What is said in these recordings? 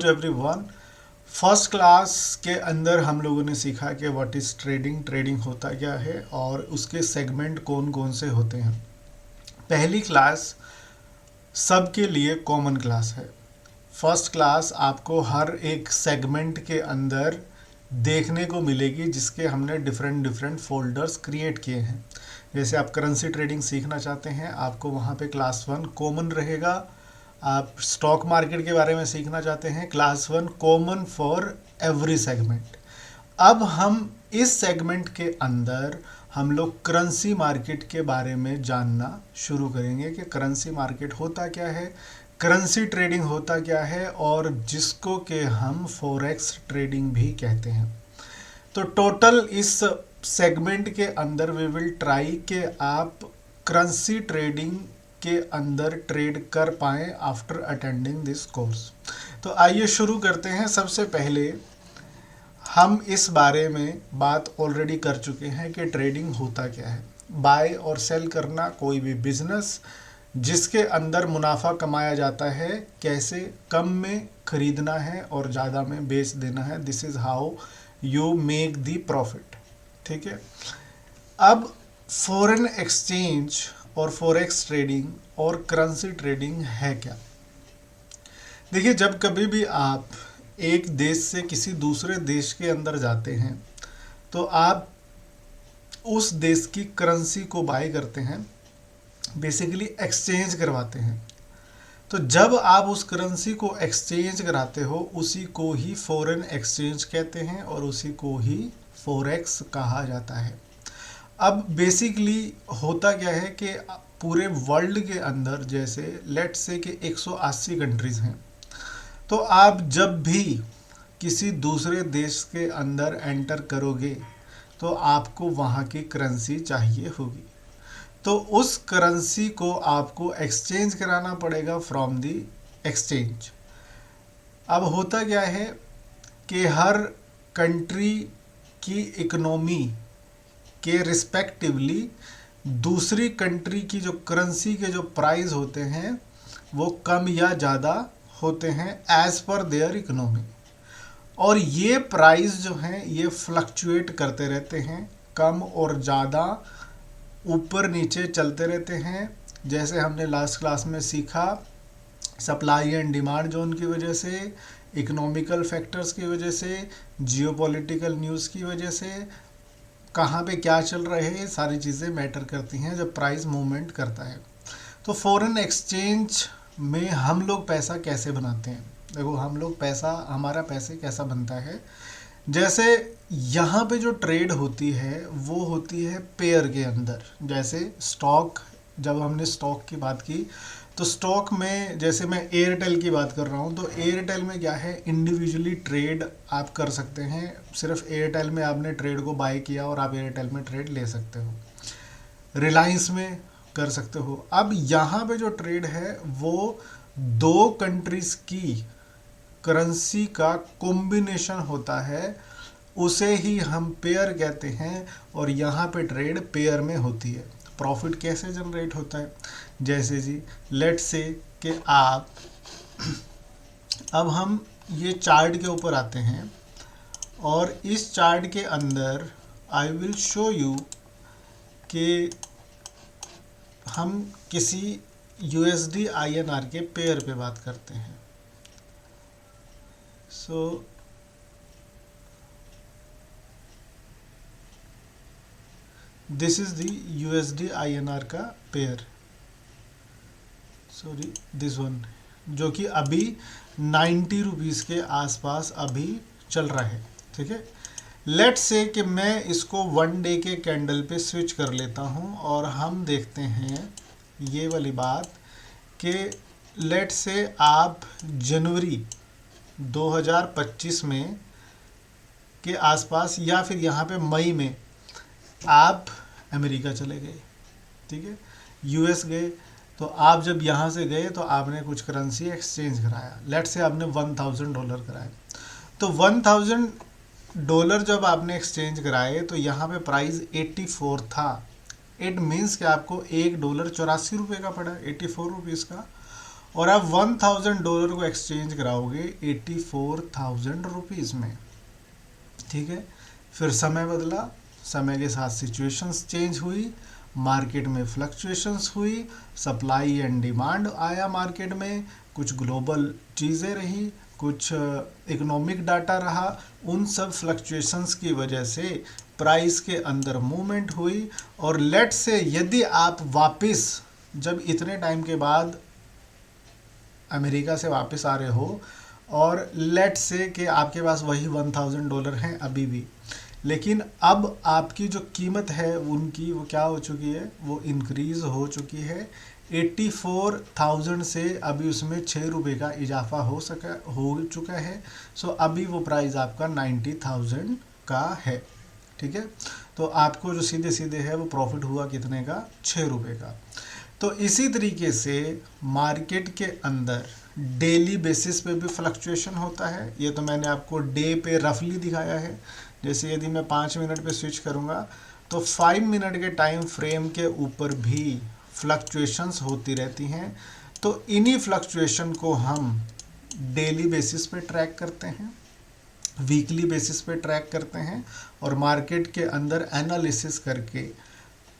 Everyone. First class के अंदर हम लोगों ने सीखा कि व्हाट इज़ ट्रेडिंग, ट्रेडिंग होता क्या है और उसके सेगमेंट कौन कौन से होते हैं। पहली क्लास सबके लिए कॉमन क्लास है। फर्स्ट क्लास आपको हर एक सेगमेंट के अंदर देखने को मिलेगी जिसके हमने डिफरेंट डिफरेंट फोल्डर्स क्रिएट किए हैं। जैसे आप करेंसी ट्रेडिंग सीखना चाहते हैं, आपको वहाँ पे क्लास 1 कॉमन रहेगा। आप स्टॉक मार्केट के बारे में सीखना चाहते हैं, class 1 common for every segment. अब हम इस सेगमेंट के अंदर हम लोग करेंसी मार्केट के बारे में जानना शुरू करेंगे कि करेंसी मार्केट होता क्या है, करेंसी ट्रेडिंग होता क्या है, और जिसको कि हम फॉरेक्स ट्रेडिंग भी कहते हैं। तो टोटल इस सेगमेंट के अंदर वी विल ट्राई कि आप करेंसी ट्रेडिंग के अंदर ट्रेड कर पाएँ आफ्टर अटेंडिंग दिस कोर्स। तो आइए शुरू करते हैं। सबसे पहले हम इस बारे में बात ऑलरेडी कर चुके हैं कि ट्रेडिंग होता क्या है। बाय और सेल करना, कोई भी बिजनेस जिसके अंदर मुनाफा कमाया जाता है, कैसे कम में खरीदना है और ज़्यादा में बेच देना है। This is how you make the profit. ठीक है। अब फॉरेन एक्सचेंज और फॉरेक्स ट्रेडिंग और करेंसी ट्रेडिंग है क्या। देखिए, जब कभी भी आप एक देश से किसी दूसरे देश के अंदर जाते हैं तो आप उस देश की करेंसी को बाय करते हैं, बेसिकली एक्सचेंज करवाते हैं। तो जब आप उस करेंसी को एक्सचेंज कराते हो उसी को ही फॉरेन एक्सचेंज कहते हैं और उसी को ही फॉरेक्स कहा जाता है। अब बेसिकली होता क्या है कि पूरे वर्ल्ड के अंदर जैसे लेट्स से कि 180 कंट्रीज़ हैं, तो आप जब भी किसी दूसरे देश के अंदर एंटर करोगे तो आपको वहाँ की करेंसी चाहिए होगी। तो उस करेंसी को आपको एक्सचेंज कराना पड़ेगा फ्रॉम दी एक्सचेंज। अब होता क्या है कि हर कंट्री की इकोनॉमी के रिस्पेक्टिवली दूसरी कंट्री की जो करेंसी के जो प्राइस होते हैं वो कम या ज़्यादा होते हैं एज पर देयर इकोनॉमी। और ये प्राइस जो हैं ये फ्लक्चुएट करते रहते हैं, कम और ज़्यादा, ऊपर नीचे चलते रहते हैं। जैसे हमने लास्ट क्लास में सीखा, सप्लाई एंड डिमांड जोन की वजह से, इकोनॉमिकल फैक्टर्स की वजह से, जियोपॉलिटिकल न्यूज़ की वजह से, कहाँ पे क्या चल रहा है, ये सारी चीज़ें मैटर करती हैं जब प्राइस मूवमेंट करता है। तो फॉरेन एक्सचेंज में हम लोग पैसा कैसे बनाते हैं। देखो, हम लोग पैसा, हमारा पैसे कैसा बनता है, जैसे यहाँ पे जो ट्रेड होती है वो होती है पेयर के अंदर। जैसे स्टॉक, जब हमने स्टॉक की बात की तो स्टॉक में जैसे मैं एयरटेल की बात कर रहा हूँ तो एयरटेल में क्या है, इंडिविजुअली ट्रेड आप कर सकते हैं। सिर्फ एयरटेल में आपने ट्रेड को बाय किया और आप एयरटेल में ट्रेड ले सकते हो, रिलायंस में कर सकते हो। अब यहाँ पे जो ट्रेड है वो दो कंट्रीज़ की करेंसी का कॉम्बिनेशन होता है, उसे ही हम पेयर कहते हैं और यहाँ पे ट्रेड पेयर में होती है। प्रॉफिट कैसे जनरेट होता है, जैसे जी लेट्स से कि आप, अब हम ये चार्ट के ऊपर आते हैं और इस चार्ट के अंदर आई विल शो यू कि हम किसी USD INR के पेयर पे बात करते हैं। So this is the USD INR का पेयर, सॉरी दिस वन, जो कि अभी 90 रुपीज़ के आसपास अभी चल रहा है। ठीक है। लेट्स से कि मैं इसको 1 डे के कैंडल पे स्विच कर लेता हूँ और हम देखते हैं ये वाली बात कि लेट्स से आप जनवरी 2025 में के आसपास या फिर यहाँ पे मई में आप अमेरिका चले गए। ठीक है, US गए। तो आप जब यहाँ से गए तो आपने कुछ करेंसी एक्सचेंज कराया, लेट्स से आपने $1000 कराया। तो $1000 जब आपने एक्सचेंज कराए तो यहाँ पे प्राइस 84 था। इट मीन्स कि आपको $1 84 रुपये का पड़ा, 84 रुपीज़ का। और आप $1000 को एक्सचेंज कराओगे 84,000 रुपीज़ में। ठीक है, फिर समय बदला, समय के साथ सिचुएशंस चेंज हुई, मार्केट में फ्लक्चुएशंस हुई, सप्लाई एंड डिमांड आया मार्केट में, कुछ ग्लोबल चीज़ें रही, कुछ इकोनॉमिक डाटा रहा, उन सब फ्लक्चुएशंस की वजह से प्राइस के अंदर मूवमेंट हुई। और लेट से यदि आप वापस जब इतने टाइम के बाद अमेरिका से वापस आ रहे हो और लेट से कि आपके पास वही $1000 हैं अभी भी, लेकिन अब आपकी जो कीमत है उनकी वो क्या हो चुकी है, वो इंक्रीज हो चुकी है 84,000 से, अभी उसमें ₹6 का इजाफा हो चुका है। सो अभी वो प्राइस आपका 90,000 का है। ठीक है, तो आपको जो सीधे सीधे है वो प्रॉफिट हुआ कितने का, ₹6 का। तो इसी तरीके से मार्केट के अंदर डेली बेसिस पे भी फ्लक्चुएशन होता है। ये तो मैंने आपको डे पे रफली दिखाया है। जैसे यदि मैं 5 मिनट पे स्विच करूँगा तो 5 मिनट के टाइम फ्रेम के ऊपर भी फ्लक्चुएशंस होती रहती हैं। तो इन्हीं फ्लक्चुएशन को हम डेली बेसिस पे ट्रैक करते हैं, वीकली बेसिस पे ट्रैक करते हैं, और मार्केट के अंदर एनालिसिस करके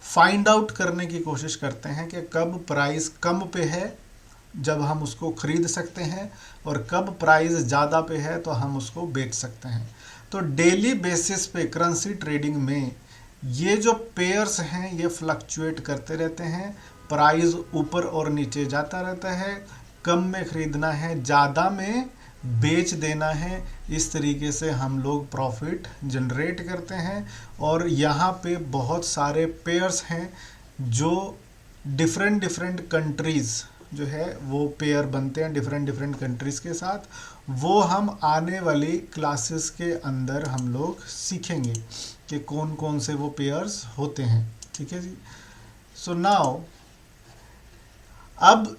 फाइंड आउट करने की कोशिश करते हैं कि कब प्राइस कम पे है जब हम उसको खरीद सकते हैं, और कब प्राइस ज़्यादा पे है तो हम उसको बेच सकते हैं। तो डेली बेसिस पे करेंसी ट्रेडिंग में ये जो पेयर्स हैं ये फ्लक्चुएट करते रहते हैं, प्राइस ऊपर और नीचे जाता रहता है, कम में खरीदना है, ज़्यादा में बेच देना है। इस तरीके से हम लोग प्रॉफिट जनरेट करते हैं। और यहाँ पे बहुत सारे पेयर्स हैं जो डिफरेंट डिफरेंट कंट्रीज़ जो है वो पेयर बनते हैं डिफरेंट डिफरेंट कंट्रीज़ के साथ। वो हम आने वाली क्लासेस के अंदर हम लोग सीखेंगे कि कौन कौन से वो पेयर्स होते हैं। ठीक है जी। सो नाउ अब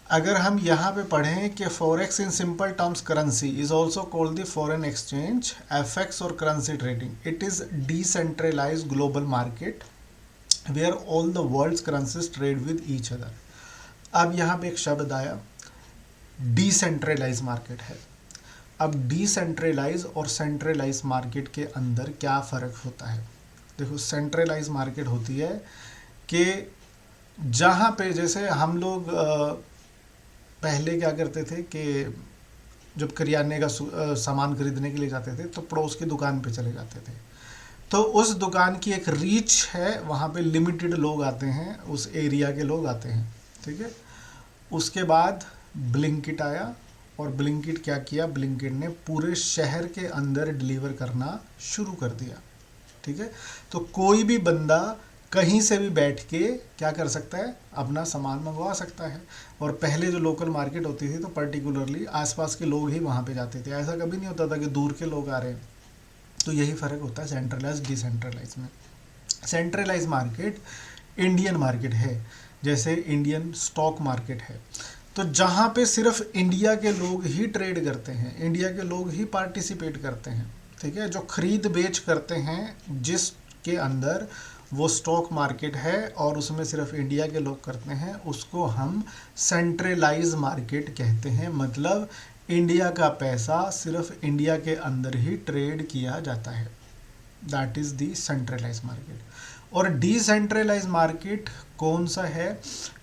अगर हम यहाँ पे पढ़ें कि forex in simple terms currency is also called the foreign exchange, FX और currency trading. It is decentralised global market where all the world's currencies trade with each other. अब यहाँ पे एक शब्द आया, डिसेंट्रलाइज मार्केट है। अब डिसेंट्रलाइज और सेंट्रलाइज मार्केट के अंदर क्या फ़र्क होता है? देखो, सेंट्रलाइज मार्केट होती है कि जहाँ पे जैसे हम लोग पहले क्या करते थे कि जब करियाने का सामान खरीदने के लिए जाते थे तो पड़ोस की दुकान पे चले जाते थे। तो उस दुकान की एक रीच है, वहाँ पे लिमिटेड लोग आते हैं, उस एरिया के लोग आते हैं। ठीक है, उसके बाद ब्लिंकिट आया, और ब्लिंकिट क्या किया, ब्लिंकिट ने पूरे शहर के अंदर डिलीवर करना शुरू कर दिया। ठीक है, तो कोई भी बंदा कहीं से भी बैठ के क्या कर सकता है, अपना सामान मंगवा सकता है। और पहले जो लोकल मार्केट होती थी तो पर्टिकुलरली आसपास के लोग ही वहाँ पे जाते थे, ऐसा कभी नहीं होता था कि दूर के लोग आ रहे हैं। तो यही फ़र्क होता है सेंट्रलाइज डिसेंट्रलाइज में। सेंट्रलाइज मार्केट इंडियन मार्केट है, जैसे इंडियन स्टॉक मार्केट है। तो जहाँ पे सिर्फ इंडिया के लोग ही ट्रेड करते हैं, इंडिया के लोग ही पार्टिसिपेट करते हैं। ठीक है, जो खरीद बेच करते हैं जिसके अंदर वो स्टॉक मार्केट है और उसमें सिर्फ इंडिया के लोग करते हैं, उसको हम सेंट्रलाइज मार्केट कहते हैं। मतलब इंडिया का पैसा सिर्फ इंडिया के अंदर ही ट्रेड किया जाता है, that is the centralize market. और डिसेंट्रलाइज मार्केट कौन सा है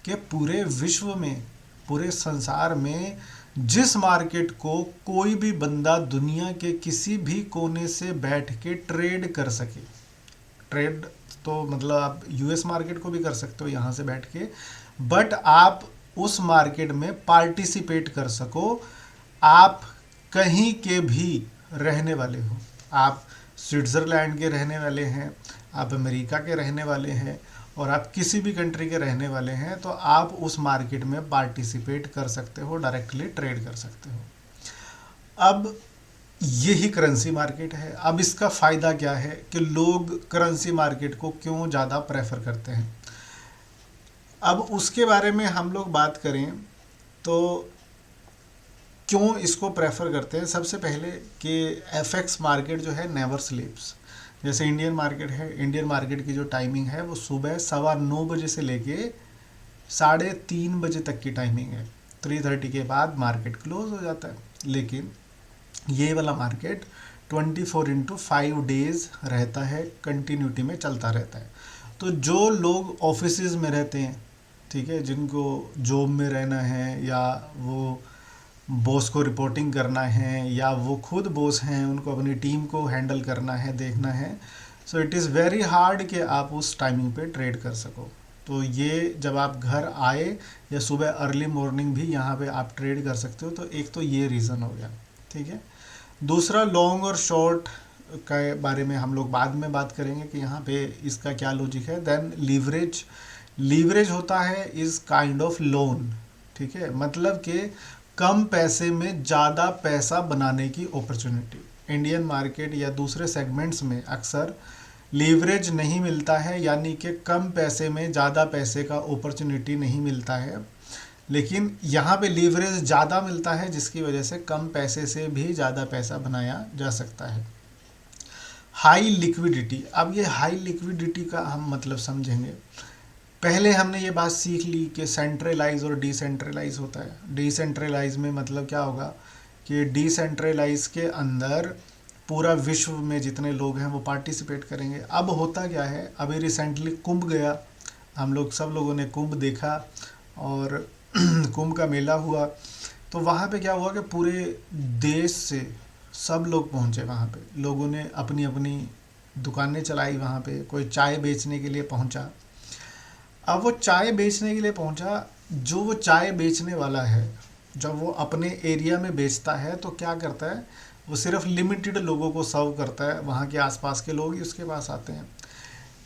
कि पूरे विश्व में, पूरे संसार में जिस मार्केट को कोई भी बंदा दुनिया के किसी भी कोने से बैठ के ट्रेड कर सके। ट्रेड तो मतलब आप यूएस मार्केट को भी कर सकते हो यहाँ से बैठ के, बट आप उस मार्केट में पार्टिसिपेट कर सको। आप कहीं के भी रहने वाले हो, आप स्विट्ज़रलैंड के रहने वाले हैं, आप अमेरिका के रहने वाले हैं, और आप किसी भी कंट्री के रहने वाले हैं, तो आप उस मार्केट में पार्टिसिपेट कर सकते हो, डायरेक्टली ट्रेड कर सकते हो। अब यही करेंसी मार्केट है। अब इसका फ़ायदा क्या है कि लोग करेंसी मार्केट को क्यों ज़्यादा प्रेफर करते हैं। अब उसके बारे में हम लोग बात करें तो क्यों इसको प्रेफर करते हैं। सबसे पहले कि एफएक्स मार्केट जो है नेवर स्लीप्स। जैसे इंडियन मार्केट है, इंडियन मार्केट की जो टाइमिंग है वो सुबह 9:15 बजे से लेके 3:30 बजे तक की टाइमिंग है। 3:30 के बाद मार्केट क्लोज हो जाता है। लेकिन ये वाला मार्केट 24/5 डेज रहता है, कंटिन्यूटी में चलता रहता है। तो जो लोग ऑफिसेज में रहते हैं, ठीक है, जिनको जॉब में रहना है, या वो बॉस को रिपोर्टिंग करना है, या वो खुद बॉस हैं, उनको अपनी टीम को हैंडल करना है, देखना है, so it is very hard कि आप उस टाइमिंग पे ट्रेड कर सको। तो ये जब आप घर आए या सुबह अर्ली मॉर्निंग भी यहाँ पे आप ट्रेड कर सकते हो। तो एक तो ये रीज़न हो गया, ठीक है। दूसरा, लॉन्ग और शॉर्ट के बारे में हम लोग बाद में बात करेंगे कि यहाँ पे इसका क्या लॉजिक है। देन लीवरेज, लीवरेज होता है इज़ काइंड ऑफ लोन, ठीक है, मतलब कि कम पैसे में ज़्यादा पैसा बनाने की अपॉर्चुनिटी। इंडियन मार्केट या दूसरे सेगमेंट्स में अक्सर लीवरेज नहीं मिलता है, यानी कि कम पैसे में ज़्यादा पैसे का अपॉर्चुनिटी नहीं मिलता है। लेकिन यहाँ पे लीवरेज ज़्यादा मिलता है, जिसकी वजह से कम पैसे से भी ज़्यादा पैसा बनाया जा सकता है। हाई लिक्विडिटी, अब ये हाई लिक्विडिटी का हम मतलब समझेंगे। पहले हमने ये बात सीख ली कि सेंट्रलाइज और डिसेंट्रलाइज होता है। डिसेंट्रलाइज में मतलब क्या होगा कि डिसेंट्रलाइज के अंदर पूरा विश्व में जितने लोग हैं वो पार्टिसिपेट करेंगे। अब होता क्या है, अभी रिसेंटली कुंभ गया, हम लोग सब लोगों ने कुंभ देखा, और कुंभ का मेला हुआ। तो वहाँ पे क्या हुआ कि पूरे देश से सब लोग पहुँचे वहाँ पे। लोगों ने अपनी अपनी दुकानें चलाई वहाँ पे, कोई चाय बेचने के लिए पहुँचा। अब वो चाय बेचने के लिए पहुँचा, जो वो चाय बेचने वाला है, जब वो अपने एरिया में बेचता है तो क्या करता है, वो सिर्फ लिमिटेड लोगों को सर्व करता है, वहाँ के आसपास के लोग ही उसके पास आते हैं।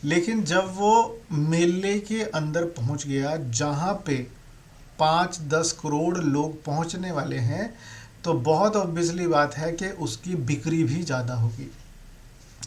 लेकिन जब वो मेले के अंदर पहुँच गया, जहाँ पे 5-10 करोड़ लोग पहुँचने वाले हैं, तो बहुत ऑब्वियसली बात है कि उसकी बिक्री भी ज़्यादा होगी।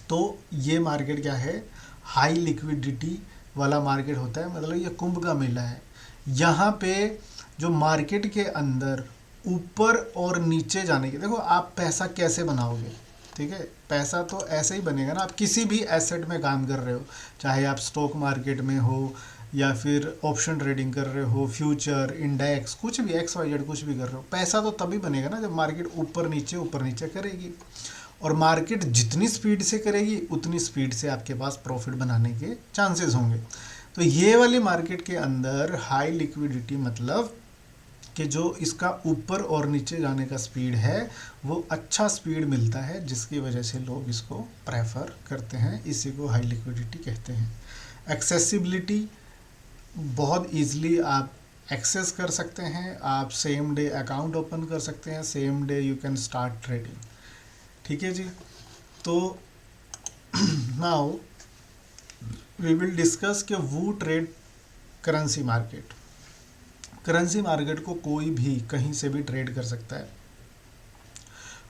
तो ये मार्केट क्या है, हाई लिक्विडिटी वाला मार्केट होता है। मतलब ये कुंभ का मेला है, यहाँ पे जो मार्केट के अंदर ऊपर और नीचे जाने के, देखो आप पैसा कैसे बनाओगे, ठीक है, पैसा तो ऐसे ही बनेगा ना। आप किसी भी एसेट में काम कर रहे हो, चाहे आप स्टॉक मार्केट में हो, या फिर ऑप्शन ट्रेडिंग कर रहे हो, फ्यूचर, इंडेक्स, कुछ भी XYZ कुछ भी कर रहे हो, पैसा तो तभी बनेगा ना जब मार्केट ऊपर नीचे करेगी। और मार्केट जितनी स्पीड से करेगी उतनी स्पीड से आपके पास प्रॉफिट बनाने के चांसेस होंगे। तो ये वाली मार्केट के अंदर हाई लिक्विडिटी मतलब कि जो इसका ऊपर और नीचे जाने का स्पीड है वो अच्छा स्पीड मिलता है, जिसकी वजह से लोग इसको प्रेफर करते हैं। इसी को हाई लिक्विडिटी कहते हैं। एक्सेसिबिलिटी, बहुत ईजिली आप एक्सेस कर सकते हैं, आप सेम डे अकाउंट ओपन कर सकते हैं, same day you can start trading, ठीक है जी। तो नाउ वी विल डिस्कस कि वो trade currency market. Currency market को कोई भी कहीं से भी ट्रेड कर सकता है।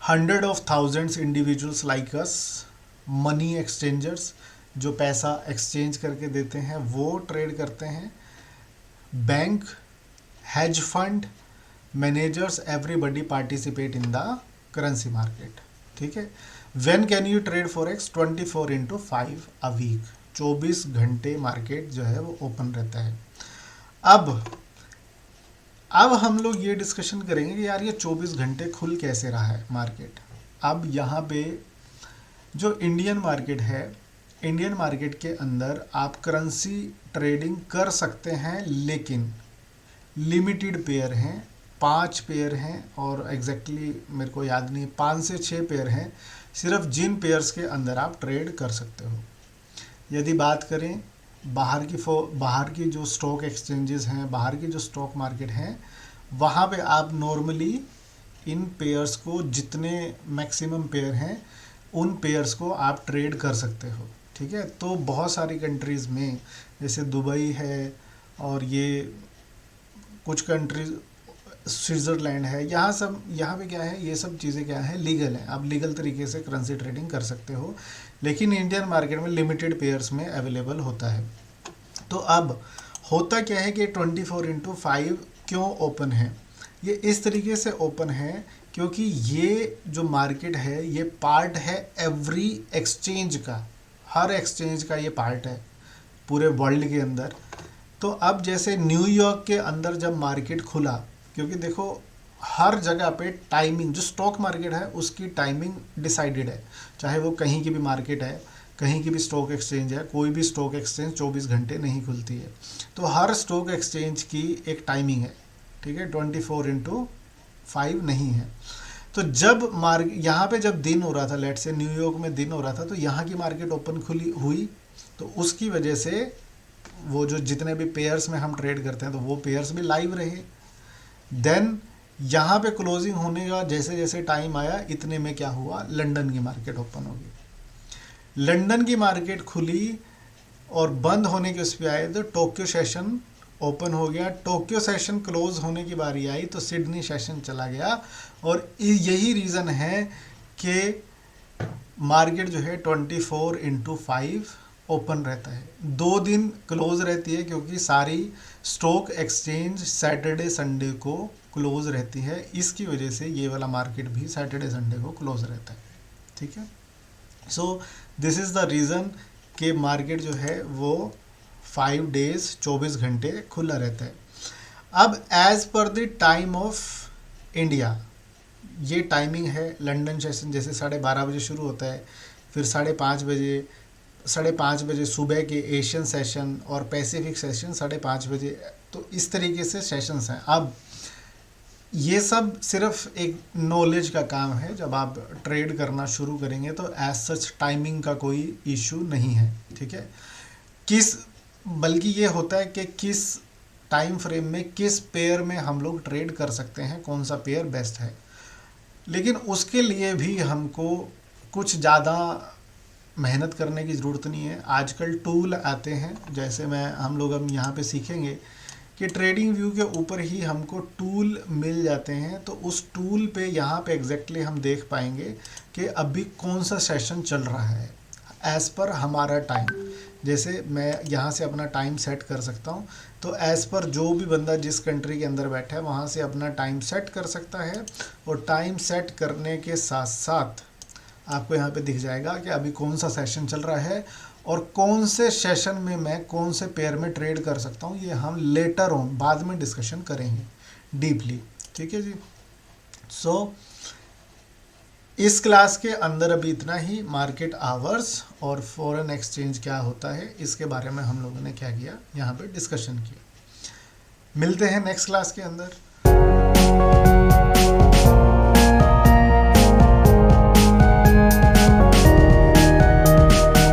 100,000 individuals like us, money exchangers, जो पैसा एक्सचेंज करके देते हैं, वो ट्रेड करते हैं। Bank, hedge fund, managers, everybody participate in the currency market, ठीक है। When can you trade forex? 24/5 a week, 24 घंटे मार्केट जो है वो ओपन रहता है। अब हम लोग ये डिस्कशन करेंगे कि यार ये 24 घंटे खुल कैसे रहा है मार्केट। अब यहाँ पे जो इंडियन मार्केट है, इंडियन मार्केट के अंदर आप करेंसी ट्रेडिंग कर सकते हैं, लेकिन लिमिटेड पेयर हैं, 5 पेयर हैं, और एग्जैक्टली मेरे को याद नहीं, 5 से 6 पेयर हैं, सिर्फ जिन पेयर्स के अंदर आप ट्रेड कर सकते हो। यदि बात करें बाहर की जो स्टॉक एक्सचेंजेस हैं, बाहर की जो स्टॉक मार्केट हैं, वहाँ पे आप नॉर्मली इन पेयर्स को, जितने मैक्सिमम पेयर हैं उन पेयर्स को आप ट्रेड कर सकते हो, ठीक है। तो बहुत सारी कंट्रीज़ में, जैसे दुबई है, और ये कुछ कंट्रीज, स्विट्ज़रलैंड है, यहाँ पे क्या है, ये सब चीज़ें क्या है, लीगल है। आप लीगल तरीके से करेंसी ट्रेडिंग कर सकते हो, लेकिन इंडियन मार्केट में लिमिटेड पेयर्स में अवेलेबल होता है। तो अब होता क्या है कि 24/5 क्यों ओपन है? ये इस तरीके से ओपन है क्योंकि ये जो मार्केट है ये पार्ट है एवरी एक्सचेंज का, हर एक्सचेंज का ये पार्ट है पूरे वर्ल्ड के अंदर। तो अब जैसे न्यूयॉर्क के अंदर जब मार्केट खुला, क्योंकि देखो हर जगह पे टाइमिंग, जो स्टॉक मार्केट है उसकी टाइमिंग डिसाइडेड है, चाहे वो कहीं की भी मार्केट है, कहीं की भी स्टॉक एक्सचेंज है, कोई भी स्टॉक एक्सचेंज 24 घंटे नहीं खुलती है। तो हर स्टॉक एक्सचेंज की एक टाइमिंग है, ठीक है, 24/5 नहीं है। तो जब यहाँ पे जब दिन हो रहा था, लेट से न्यूयॉर्क में दिन हो रहा था, तो यहाँ की मार्केट ओपन खुली हुई, तो उसकी वजह से वो जो जितने भी पेयर्स में हम ट्रेड करते हैं तो वो पेयर्स भी लाइव रहे। देन यहाँ पे क्लोजिंग होने का जैसे जैसे टाइम आया, इतने में क्या हुआ, लंदन की मार्केट ओपन हो गई। लंदन की मार्केट खुली और बंद होने के उस पर आए तो टोक्यो सेशन ओपन हो गया। टोक्यो सेशन क्लोज होने की बारी आई तो सिडनी सेशन चला गया। और यही रीज़न है कि मार्केट जो है 24/5 ओपन रहता है। 2 दिन क्लोज रहती है क्योंकि सारी स्टॉक एक्सचेंज सैटरडे संडे को क्लोज रहती है, इसकी वजह से ये वाला मार्केट भी सैटरडे संडे को क्लोज रहता है, ठीक है। So this is the reason कि मार्केट जो है वो 5 डेज 24 घंटे खुला रहता है। अब as per the time of India, ये टाइमिंग है। लंदन सेशन जैसे 12:30 बजे शुरू होता है, फिर 5:30 बजे सुबह के एशियन सेशन और पैसिफिक सेशन 5:30 बजे, तो इस तरीके से सेशंस हैं। अब ये सब सिर्फ एक नॉलेज का काम है, जब आप ट्रेड करना शुरू करेंगे तो एज सच टाइमिंग का कोई इशू नहीं है, ठीक है। बल्कि ये होता है कि किस टाइम फ्रेम में किस पेयर में हम लोग ट्रेड कर सकते हैं, कौन सा पेयर बेस्ट है। लेकिन उसके लिए भी हमको कुछ ज़्यादा मेहनत करने की ज़रूरत नहीं है। आजकल टूल आते हैं, जैसे हम लोग अब यहाँ पे सीखेंगे कि ट्रेडिंग व्यू के ऊपर ही हमको टूल मिल जाते हैं। तो उस टूल पे यहाँ पे एग्जैक्टली हम देख पाएंगे कि अभी कौन सा सेशन चल रहा है एज़ पर हमारा टाइम। जैसे मैं यहाँ से अपना टाइम सेट कर सकता हूँ, तो एज़ पर जो भी बंदा जिस कंट्री के अंदर बैठा है वहाँ से अपना टाइम सेट कर सकता है। और टाइम सेट करने के साथ साथ आपको यहाँ पे दिख जाएगा कि अभी कौन सा सेशन चल रहा है और कौन से सेशन में मैं कौन से पेयर में ट्रेड कर सकता हूँ। ये हम लेटर ऑन बाद में डिस्कशन करेंगे डीपली, ठीक है जी। सो इस क्लास के अंदर अभी इतना ही। मार्केट आवर्स और फॉरेन एक्सचेंज क्या होता है इसके बारे में हम लोगों ने क्या किया, यहाँ पे डिस्कशन किया। मिलते हैं नेक्स्ट क्लास के अंदर।